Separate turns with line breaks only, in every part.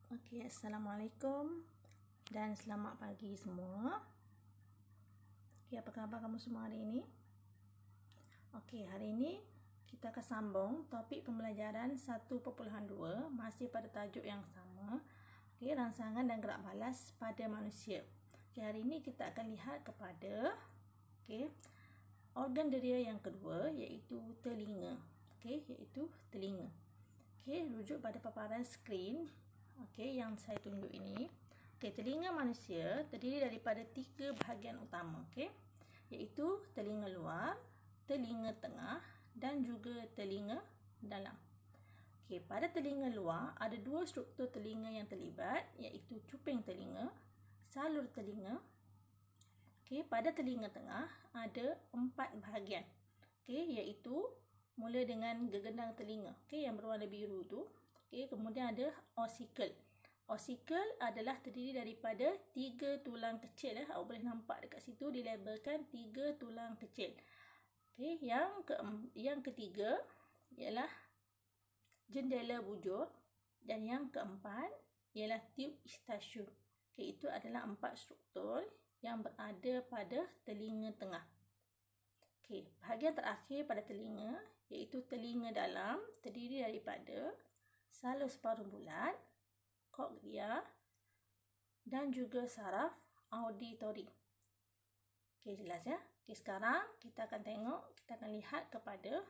Okey, Assalamualaikum dan selamat pagi semua. Okey, apa khabar kamu semua hari ini? Okey, hari ini kita akan sambung topik pembelajaran 1.2 masih pada tajuk yang sama. Okey, rangsangan dan gerak balas pada manusia. Okey, hari ini kita akan lihat kepada organ deria yang kedua iaitu telinga. Okey, iaitu telinga. Okey, rujuk pada paparan skrin yang saya tunjuk ini. Okey, telinga manusia terdiri daripada 3 bahagian utama, iaitu telinga luar, telinga tengah dan juga telinga dalam. Okey, pada telinga luar ada 2 struktur telinga yang terlibat iaitu cuping telinga, salur telinga. Okey, pada telinga tengah ada 4 bahagian. Okey, iaitu mula dengan gegendang telinga, yang berwarna biru tu. Okey, kemudian ada ossicle. Ossicle adalah terdiri daripada 3 tulang kecil. Awak boleh nampak dekat situ dilabelkan 3 tulang kecil. Okey, yang ketiga ialah jendela bujur dan yang keempat ialah tube eustachian. Okey, itu adalah 4 struktur yang berada pada telinga tengah. Okey, bahagian terakhir pada telinga iaitu telinga dalam terdiri daripada salur separuh bulat, cochlea dan juga saraf auditori. Okey, jelas ya? Okey, sekarang kita akan lihat kepada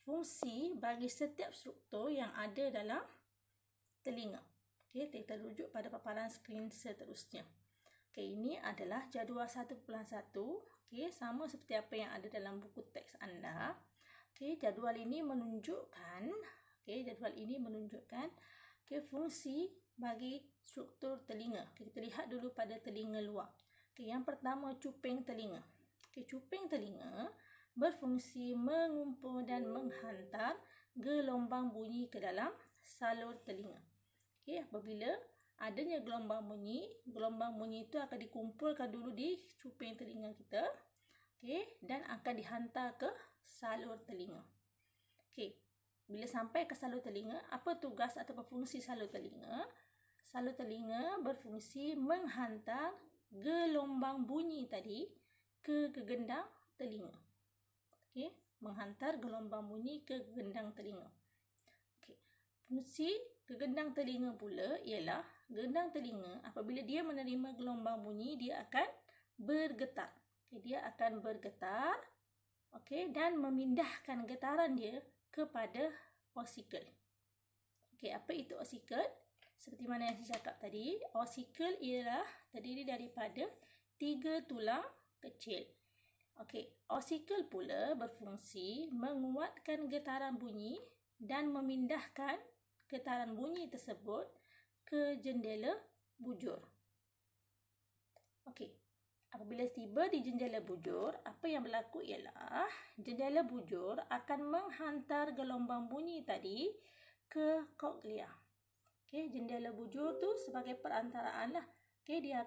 fungsi bagi setiap struktur yang ada dalam telinga. Okey, kita rujuk pada paparan skrin seterusnya. Okey, ini adalah jadual 1.1. Okey, sama seperti apa yang ada dalam buku teks anda. Okey, jadual ini menunjukkan fungsi bagi struktur telinga. Okey, kita lihat dulu pada telinga luar. Okey, yang pertama cuping telinga. Okey, cuping telinga berfungsi mengumpul dan menghantar gelombang bunyi ke dalam salur telinga. Okey, apabila adanya gelombang bunyi itu akan dikumpulkan dulu di cuping telinga kita. Okey, dan akan dihantar ke salur telinga. Okey, bila sampai ke salur telinga, apa tugas atau fungsi salur telinga? Salur telinga berfungsi menghantar gelombang bunyi tadi ke gegendang telinga. Okey, menghantar gelombang bunyi ke gegendang telinga. Okey, fungsi gegendang telinga pula ialah gegendang telinga apabila dia menerima gelombang bunyi dia akan bergetar. Okey, dia akan bergetar, dan memindahkan getaran dia kepada ossicle. Okey, apa itu ossicle? Seperti mana yang saya cakap tadi, ossicle ialah terdiri daripada 3 tulang kecil. Okey, ossicle pula berfungsi menguatkan getaran bunyi dan memindahkan getaran bunyi tersebut ke jendela bujur. Okey, apabila tiba di jendela bujur, apa yang berlaku ialah jendela bujur akan menghantar gelombang bunyi tadi ke cochlea. Okey, jendela bujur tu sebagai perantaraan lah. Okey, dia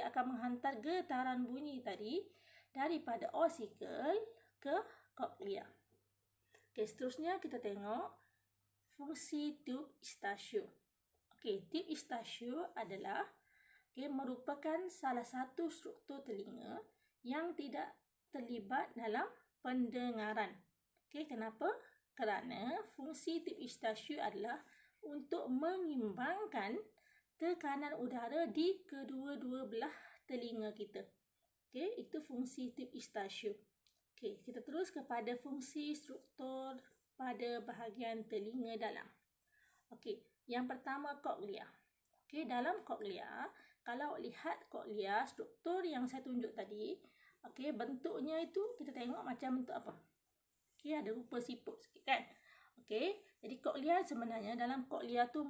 akan menghantar getaran bunyi tadi daripada ossicle ke cochlea. Okey, seterusnya kita tengok fungsi tube eustachian. Okey, tube eustachian adalah merupakan salah satu struktur telinga yang tidak terlibat dalam pendengaran. Okey, kenapa? Kerana fungsi tube eustachian adalah untuk mengimbangkan tekanan udara di kedua-dua belah telinga kita. Okey, itu fungsi tube eustachian. Okey, kita terus kepada fungsi struktur pada bahagian telinga dalam. Okey, yang pertama cochlea. Okey, dalam cochlea, kalau lihat cochlea, struktur yang saya tunjuk tadi, okey, bentuknya itu kita tengok macam bentuk apa? Okey, ada rupa siput sikit kan? Okey, jadi cochlea sebenarnya dalam cochlea tu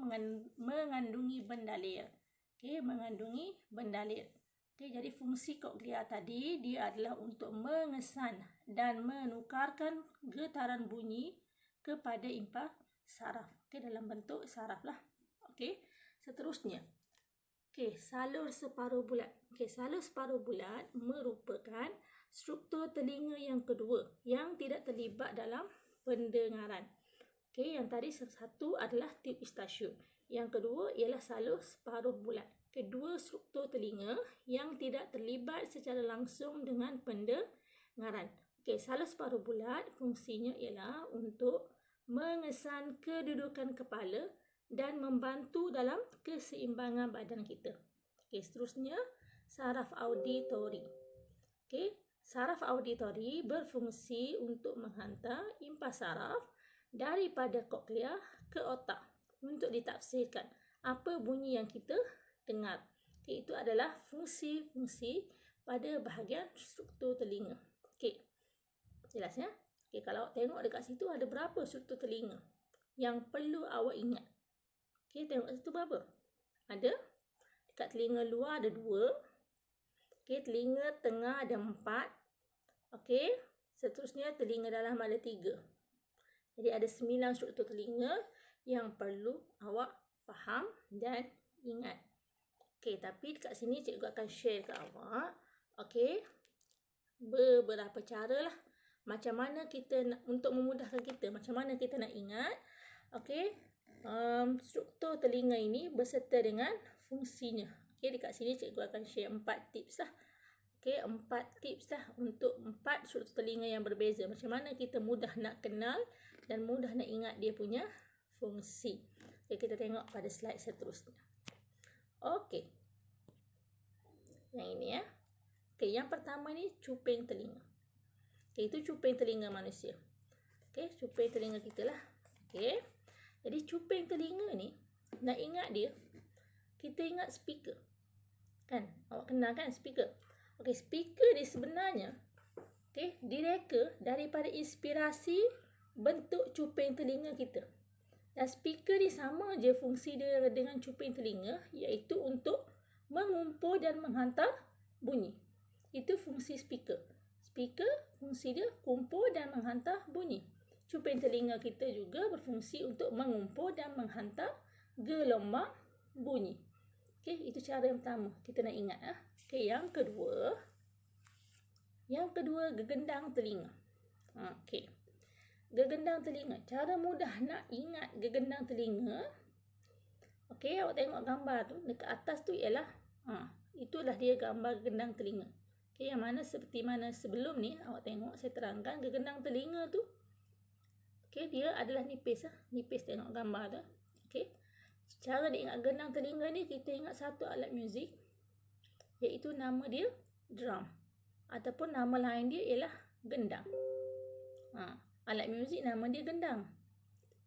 mengandungi bendalir. Okey, mengandungi bendalir. Okey, jadi fungsi cochlea tadi dia adalah untuk mengesan dan menukarkan getaran bunyi kepada impas saraf. Okey, dalam bentuk saraf lah. Okey, seterusnya. Okey, salur separuh bulat. Okey, salur separuh bulat merupakan struktur telinga yang kedua yang tidak terlibat dalam pendengaran. Okey, yang tadi satu adalah tip pistachio. Yang kedua ialah salus separuh bulat. Kedua struktur telinga yang tidak terlibat secara langsung dengan pendengaran. Okey, salus separuh bulat fungsinya ialah untuk mengesan kedudukan kepala dan membantu dalam keseimbangan badan kita. Okey, seterusnya saraf auditori. Okey, saraf auditori berfungsi untuk menghantar impas saraf daripada koklea ke otak untuk ditafsirkan apa bunyi yang kita dengar. Okey, itu adalah fungsi-fungsi pada bahagian struktur telinga. Okey, jelas ya? Okey, kalau awak tengok dekat situ ada berapa struktur telinga yang perlu awak ingat. Okey, tengok kat situ berapa? Ada dekat telinga luar ada 2. Okey, telinga tengah ada 4. Okey, seterusnya telinga dalam ada 3. Jadi ada 9 struktur telinga yang perlu awak faham dan ingat. Okey, tapi dekat sini cikgu akan share ke awak, okey, beberapa cara lah macam mana kita nak, untuk memudahkan kita, macam mana kita nak ingat. Okey, struktur telinga ini berserta dengan fungsinya. Okey, dekat sini cikgu akan share 4 tips lah. Okey, 4 tips lah untuk 4 struktur telinga yang berbeza. Macam mana kita mudah nak kenal dan mudah nak ingat dia punya fungsi. Okey, kita tengok pada slide seterusnya. Okey. Yang ini ya. Okey, yang pertama ni cuping telinga. Okey, itu cuping telinga manusia. Okey, cuping telinga kita lah. Okey. Jadi cuping telinga ni, nak ingat dia, kita ingat speaker. Kan? Awak kenal kan speaker? Okey, speaker ni sebenarnya, okey, direka daripada inspirasi bentuk cuping telinga kita. Dan speaker ni sama je fungsi dia dengan cuping telinga, iaitu untuk mengumpul dan menghantar bunyi. Itu fungsi speaker. Speaker fungsi dia kumpul dan menghantar bunyi. Cuping telinga kita juga berfungsi untuk mengumpul dan menghantar gelombang bunyi. Okey, itu cara yang pertama kita nak ingat. Okey, yang kedua gegendang telinga. Okey. Gegendang telinga. Cara mudah nak ingat gegendang telinga. Okey, awak tengok gambar tu. Dekat atas tu ialah, itulah dia gambar gegendang telinga. Okey, yang mana seperti mana sebelum ni, awak tengok saya terangkan gegendang telinga tu. Okey, dia adalah nipis lah. Nipis tengok gambar tu. Okey. Cara nak ingat gegendang telinga ni, kita ingat satu alat muzik. Iaitu nama dia drum. Ataupun nama lain dia ialah gendang. Alat muzik nama dia gendang.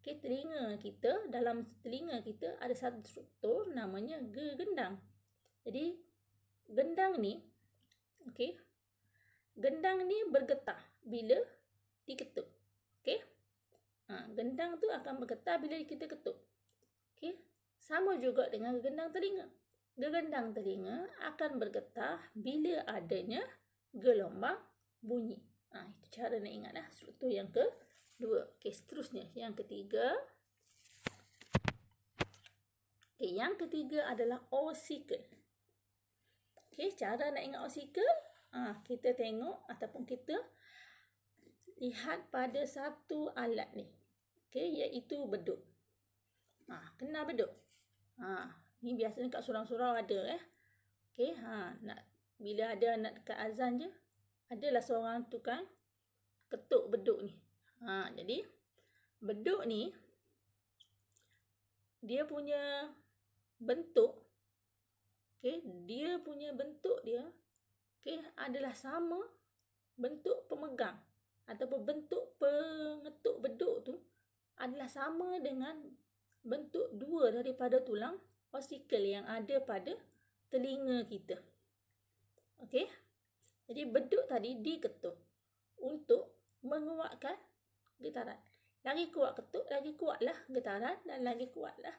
Okey, telinga kita, dalam telinga kita ada satu struktur namanya gegendang. Jadi, gendang ni, okey, gendang ni bergetar bila diketuk. Okey. Gendang tu akan bergetar bila kita ketuk. Okey. Sama juga dengan gegendang telinga. Gegendang telinga akan bergetar bila adanya gelombang bunyi. Itu cara nak ingat lah. Struktur yang kedua. Okey, seterusnya. Yang ketiga. Okey, yang ketiga adalah ossicle. Okey, cara nak ingat ossicle. Kita tengok ataupun kita lihat pada satu alat ni. Okey, iaitu beduk. Kenal beduk? Ni biasanya kat surau-surau ada Okey, nak bila ada nak dekat azan je, adalah seorang tukang ketuk beduk ni. Jadi beduk ni dia punya bentuk, okey, dia punya bentuk dia, okey, adalah sama bentuk pemegang ataupun bentuk pengetuk beduk tu adalah sama dengan bentuk dua daripada tulang ossicle yang ada pada telinga kita. Okey. Jadi beduk tadi diketuk untuk menguatkan getaran. Lagi kuat ketuk, lagi kuatlah getaran dan lagi kuatlah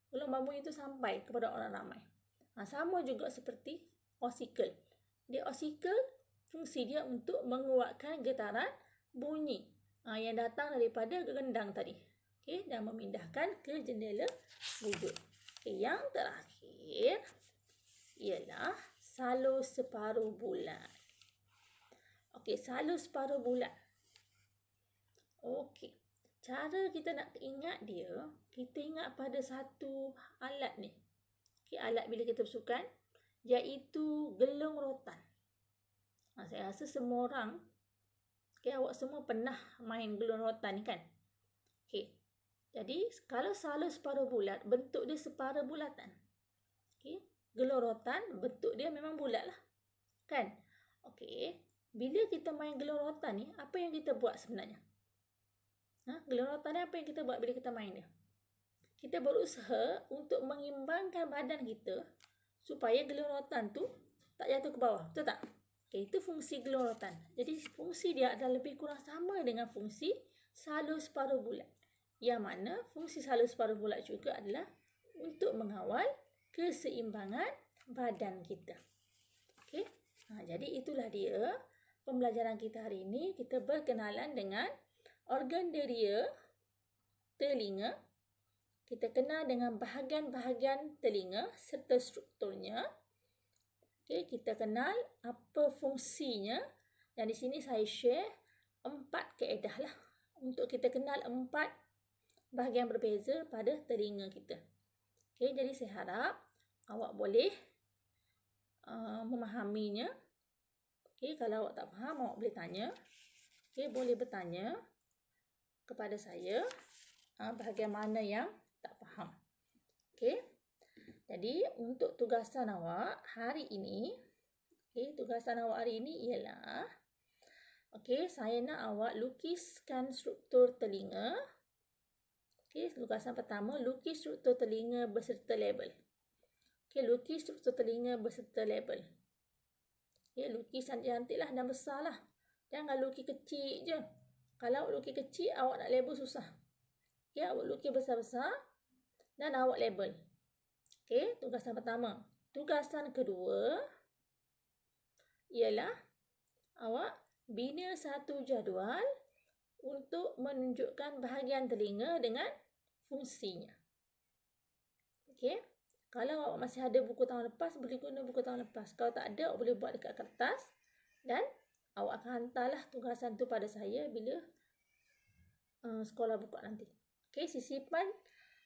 gelombang bunyi itu sampai kepada orang ramai. Sama juga seperti ossicle. Dia ossicle fungsi dia untuk menguatkan getaran bunyi yang datang daripada gendang tadi. Okey, dan memindahkan ke jendela wujud. Okey, yang terakhir ialah salus separuh bulat. Okey, salus separuh bulat. Okey. cara kita nak ingat dia, kita ingat pada satu alat ni. Okay, alat bila kita bersukan, iaitu gelung rotan. Saya rasa semua orang, okay, awak semua pernah main gelung rotan ni kan? Okay. Jadi, kalau salur separuh bulat, bentuk dia separuh bulatan. Okay. Gelung rotan, bentuk dia memang bulat lah. Kan? Okay. Bila kita main gelung rotan ni, apa yang kita buat sebenarnya? Gelung rotan ni apa yang kita buat bila kita main dia? Kita berusaha untuk mengimbangkan badan kita supaya gelung rotan tu tak jatuh ke bawah. Betul tak? Okay, itu fungsi gelung rotan. Jadi, fungsi dia adalah lebih kurang sama dengan fungsi salur separuh bulat. Yang mana fungsi salur separuh bulat juga adalah untuk mengawal keseimbangan badan kita. Okay? Jadi itulah dia pembelajaran kita hari ini. Kita berkenalan dengan organ deria telinga. Kita kenal dengan bahagian-bahagian telinga serta strukturnya. Okay, kita kenal apa fungsinya. Dan di sini saya share 4 kaedah lah untuk kita kenal 4 bahagian berbeza pada telinga kita. Okay, jadi saya harap awak boleh memahaminya. Okay, kalau awak tak faham, awak boleh tanya. Okay, boleh bertanya kepada saya bahagian mana yang tak faham. Okay, jadi untuk tugasan awak hari ini, tugasan awak hari ini ialah, saya nak awak lukiskan struktur telinga. Lukisan pertama, lukis struktur telinga beserta label. Lukis struktur telinga beserta label. Lukisan cantiklah dan besarlah. Jangan lukis kecil je. Kalau awak lukis kecil, awak nak label susah. Awak lukis besar-besar dan awak label. Tugasan pertama. Tugasan kedua ialah awak bina satu jadual untuk menunjukkan bahagian telinga dengan fungsinya. Kalau awak masih ada buku tahun lepas, boleh guna buku tahun lepas. Kalau tak ada, awak boleh buat dekat kertas dan awak akan hantarlah tugasan tu pada saya bila sekolah buka nanti. Sisipan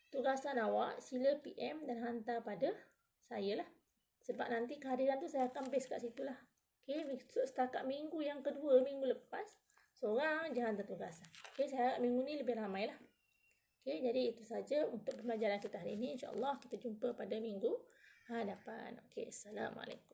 tugasan awak sila PM dan hantar pada saya lah. Sebab nanti kehadiran tu saya akan base kat situ lah. Setakat minggu yang kedua, minggu lepas, seorang je hantar tugasan. Saya harap minggu ni lebih ramai lah. Jadi itu saja untuk pembelajaran kita hari ini. InsyaAllah kita jumpa pada minggu hadapan. Assalamualaikum.